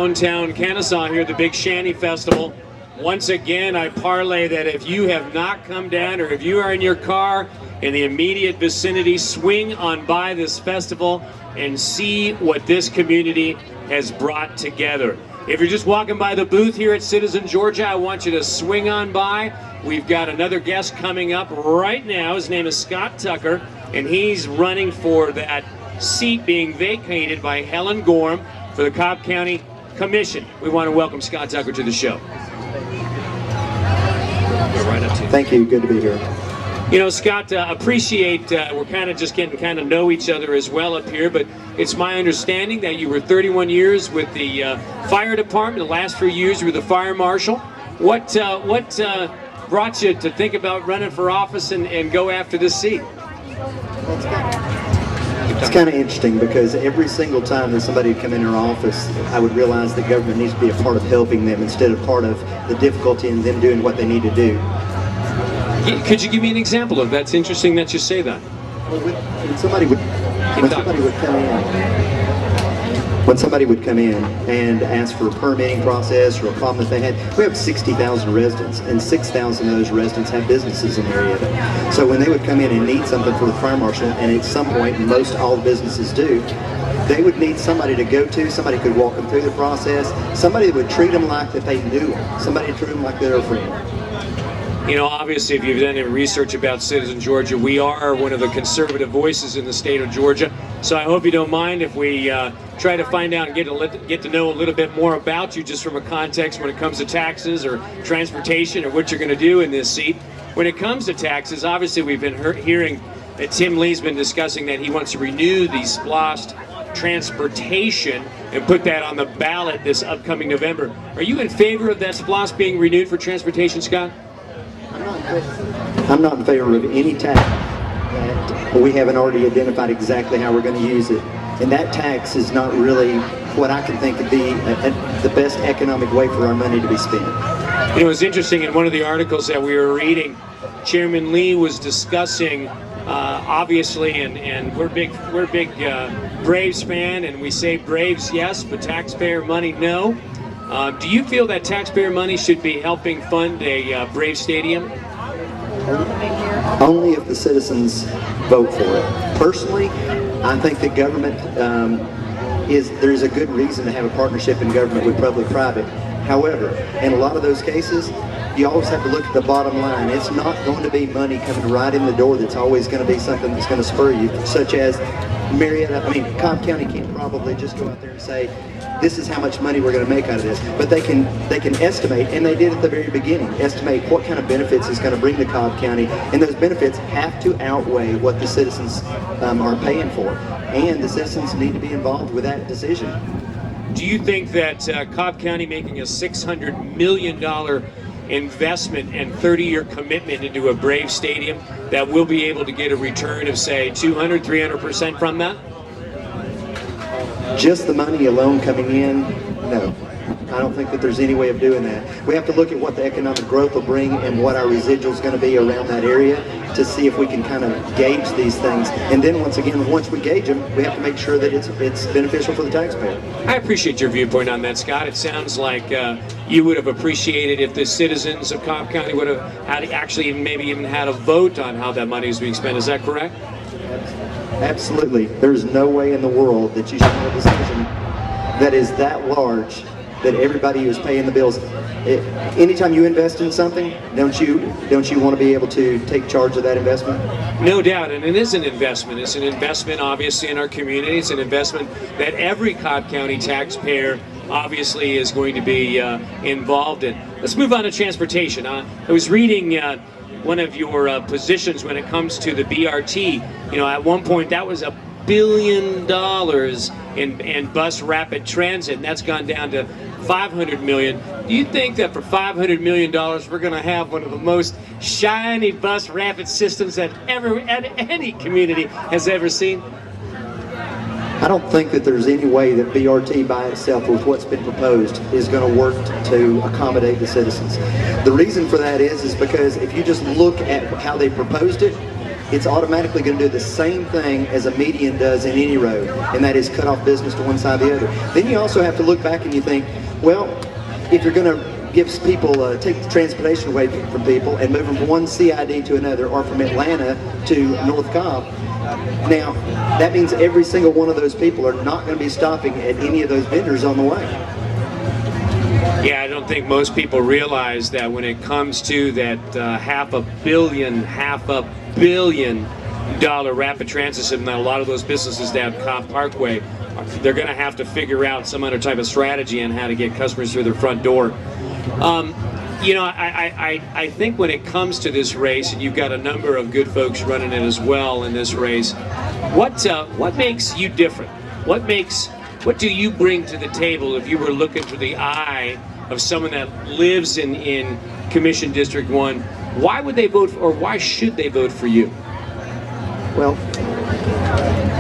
downtown Kennesaw here at the Big Shanty Festival. Once again, I parlay that if you have not come down, or if you are in your car in the immediate vicinity, swing on by this festival and see what this community has brought together. If you're just walking by the booth here at Citizen Georgia, I want you to swing on by. We've got another guest coming up right now. His name is Scott Tucker, and he's running for that seat being vacated by Helen Gorham for the Cobb County Commission. We want to welcome Scott Tucker to the show. Right up to you. Thank you. Good to be here. You know, Scott, appreciate, we're kind of just getting to know each other as well up here, but it's my understanding that you were 31 years with the fire department. The last few years you were the fire marshal. What brought you to think about running for office and go after this seat? It's kind of interesting because every single time that somebody would come in our office, I would realize that government needs to be a part of helping them instead of part of the difficulty in them doing what they need to do. Could you give me an example of that? That's interesting that you say that. Well, when somebody would come in and ask for a permitting process or a problem that they had, we have 60,000 residents, and 6,000 of those residents have businesses in the area. So when they would come in and need something for the fire marshal, and at some point, most all businesses do, they would need somebody to go to, somebody could walk them through the process, somebody that would treat them like that they knew them, somebody to treat them like they're a friend. You know, obviously, if you've done any research about Citizen Georgia, we are one of the conservative voices in the state of Georgia. So I hope you don't mind if we try to find out and get to know a little bit more about you, just from a context when it comes to taxes or transportation or what you're going to do in this seat. When it comes to taxes, obviously we've been hearing that Tim Lee's been discussing that he wants to renew the SPLOST transportation and put that on the ballot this upcoming November. Are you in favor of that SPLOST being renewed for transportation, Scott? I'm not in favor of any tax that we haven't already identified exactly how we're going to use it. And that tax is not really what I can think to be the best economic way for our money to be spent. You know, it's interesting, in one of the articles that we were reading, Chairman Lee was discussing, obviously, and we're big Braves fan, and we say Braves yes, but taxpayer money no. Do you feel that taxpayer money should be helping fund a Brave Stadium? Only if the citizens vote for it. Personally, I think that government there's a good reason to have a partnership in government with public-private. However, in a lot of those cases, you always have to look at the bottom line. It's not going to be money coming right in the door that's always going to be something that's going to spur you, such as Cobb County can't probably just go out there and say, this is how much money we're going to make out of this. But they can estimate, and they did at the very beginning, estimate what kind of benefits it's going to bring to Cobb County, and those benefits have to outweigh what the citizens are paying for. And the citizens need to be involved with that decision. Do you think that Cobb County making a $600 million investment and 30-year commitment into a Brave Stadium, that we'll be able to get a return of, say, 200, 300% from that? Just the money alone coming in, no. I don't think that there's any way of doing that. We have to look at what the economic growth will bring and what our residual is going to be around that area to see if we can kind of gauge these things. And then once we gauge them, we have to make sure that it's beneficial for the taxpayer. I appreciate your viewpoint on that, Scott. It sounds like you would have appreciated if the citizens of Cobb County would have maybe even had a vote on how that money is being spent. Is that correct? Absolutely. There's no way in the world that you should have a decision that is that large that everybody who's paying the bills. Anytime you invest in something, don't you want to be able to take charge of that investment? No doubt, and it is an investment. It's an investment, obviously, in our community. It's an investment that every Cobb County taxpayer obviously is going to be involved in. Let's move on to transportation. I was reading one of your positions when it comes to the BRT. You know, at one point that was $1 billion in bus rapid transit, and that's gone down to $500 million. Do you think that for $500 million we're going to have one of the most shiny bus rapid systems that any community has ever seen? I don't think that there's any way that BRT by itself, with what's been proposed, is going to work to accommodate the citizens. The reason for that is because if you just look at how they proposed it, it's automatically going to do the same thing as a median does in any road, and that is cut off business to one side or the other. Then you also have to look back and you think, well, if you're going to give people, take the transportation away from people and move them from one CID to another, or from Atlanta to North Cobb, now that means every single one of those people are not going to be stopping at any of those vendors on the way. Yeah, I don't think most people realize that when it comes to that $500 million rapid transit system, that a lot of those businesses down Cobb Parkway, they're going to have to figure out some other type of strategy on how to get customers through their front door. You know, I think when it comes to this race, and you've got a number of good folks running it as well in this race, what makes you different? What do you bring to the table if you were looking through the eye of someone that lives in Commission District 1? Why would they vote, or why should they vote for you? Well,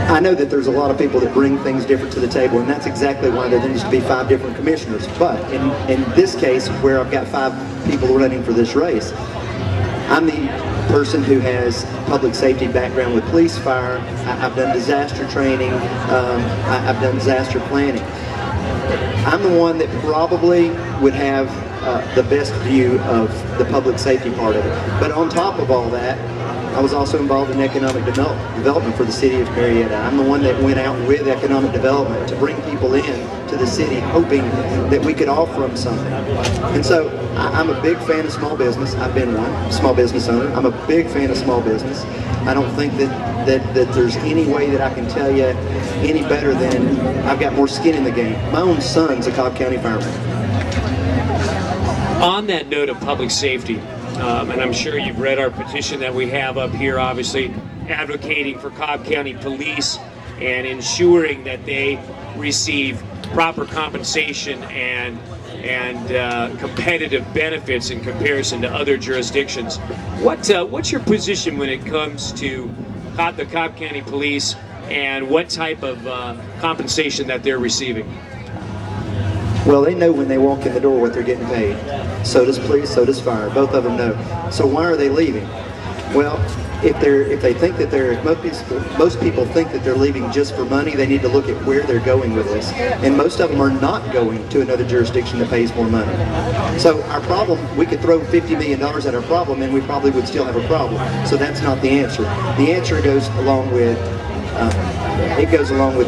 I know that there's a lot of people that bring things different to the table, and that's exactly why there needs to be 5 different commissioners. But in this case, where I've got 5 people running for this race, I'm the person who has public safety background with police, fire. I've done disaster training. I've done disaster planning. I'm the one that probably would have the best view of the public safety part of it. But on top of all that, I was also involved in economic development for the city of Marietta. I'm the one that went out with economic development to bring people in to the city, hoping that we could offer them something. And so I'm a big fan of small business. I've been one small business owner. I'm a big fan of small business. I don't think that there's any way that I can tell you any better than I've got more skin in the game. My own son's a Cobb County fireman. On that note of public safety, and I'm sure you've read our petition that we have up here, obviously advocating for Cobb County Police and ensuring that they receive proper compensation and competitive benefits in comparison to other jurisdictions. What's your position when it comes to the Cobb County Police and what type of compensation that they're receiving? Well, they know when they walk in the door what they're getting paid. So does police, so does fire. Both of them know. So why are they leaving? Well, if they think that most people think that they're leaving just for money, they need to look at where they're going with this. And most of them are not going to another jurisdiction that pays more money. So our problem, we could throw $50 million at our problem and we probably would still have a problem. So that's not the answer. The answer goes along with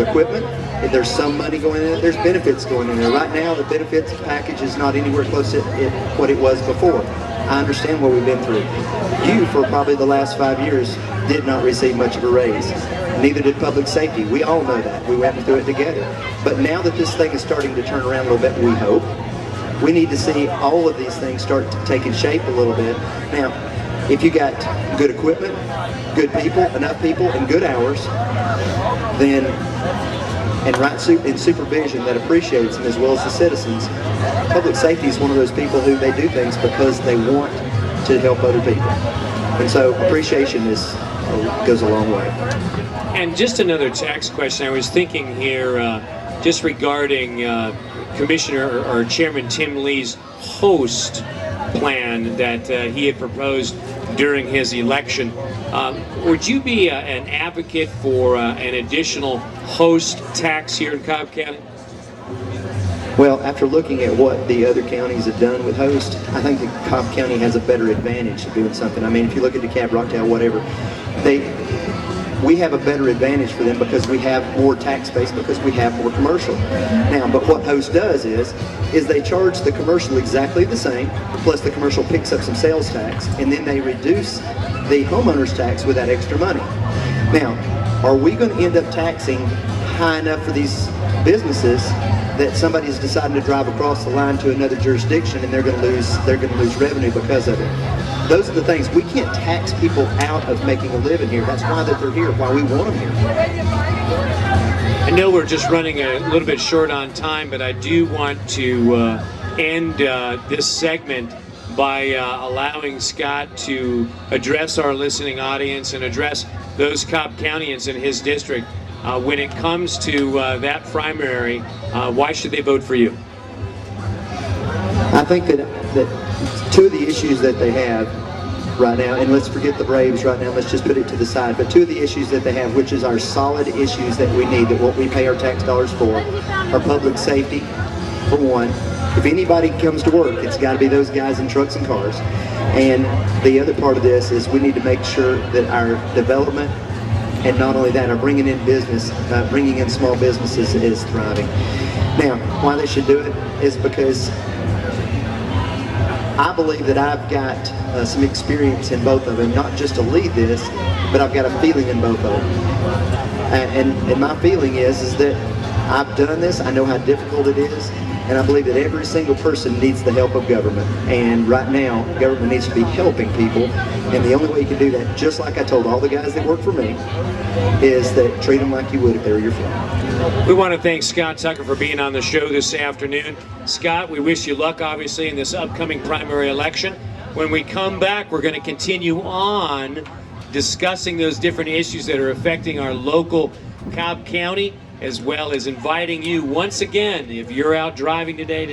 equipment. If there's some money going in, there's benefits going in there. Right now, the benefits package is not anywhere close to what it was before. I understand what we've been through. You, for probably the last 5 years, did not receive much of a raise. Neither did public safety. We all know that. We went through it together. But now that this thing is starting to turn around a little bit, we hope, we need to see all of these things start taking shape a little bit. Now, if you got good equipment, good people, enough people, and good hours, then and supervision that appreciates them as well as the citizens, public safety is one of those people who they do things because they want to help other people. And so appreciation goes a long way. And just another tax question. I was thinking here just regarding Commissioner or Chairman Tim Lee's host plan that he had proposed during his election. Would you be an advocate for an additional host tax here in Cobb County? Well, after looking at what the other counties have done with host, I think that Cobb County has a better advantage of doing something. I mean, if you look at DeKalb, Rockdale, whatever, we have a better advantage for them because we have more tax base, because we have more commercial. Now, but what host does is they charge the commercial exactly the same, plus the commercial picks up some sales tax, and then they reduce the homeowner's tax with that extra money. Now, are we going to end up taxing high enough for these businesses that somebody's deciding to drive across the line to another jurisdiction and they're going to lose revenue because of it? Those are the things. We can't tax people out of making a living here. That's why that they're here, why we want them here. I know we're just running a little bit short on time, but I do want to end this segment by allowing Scott to address our listening audience and address those Cobb Countyans in his district. When it comes to that primary, why should they vote for you? I think that two of the issues that they have right now, and let's forget the Braves right now, let's just put it to the side, but two of the issues that they have, which is our solid issues that we need, that what we pay our tax dollars for, are public safety, for one. If anybody comes to work, it's got to be those guys in trucks and cars. And the other part of this is we need to make sure that our development, and not only that, our bringing in business, bringing in small businesses is thriving. Now, why they should do it is because I believe that I've got some experience in both of them, not just to lead this, but I've got a feeling in both of them. And my feeling is that I've done this, I know how difficult it is, and I believe that every single person needs the help of government. And right now, government needs to be helping people, and the only way you can do that, just like I told all the guys that work for me, is that treat them like you would if they were your friend. We want to thank Scott Tucker for being on the show this afternoon. Scott, we wish you luck, obviously, in this upcoming primary election. When we come back, we're going to continue on discussing those different issues that are affecting our local Cobb County, as well as inviting you once again, if you're out driving today, to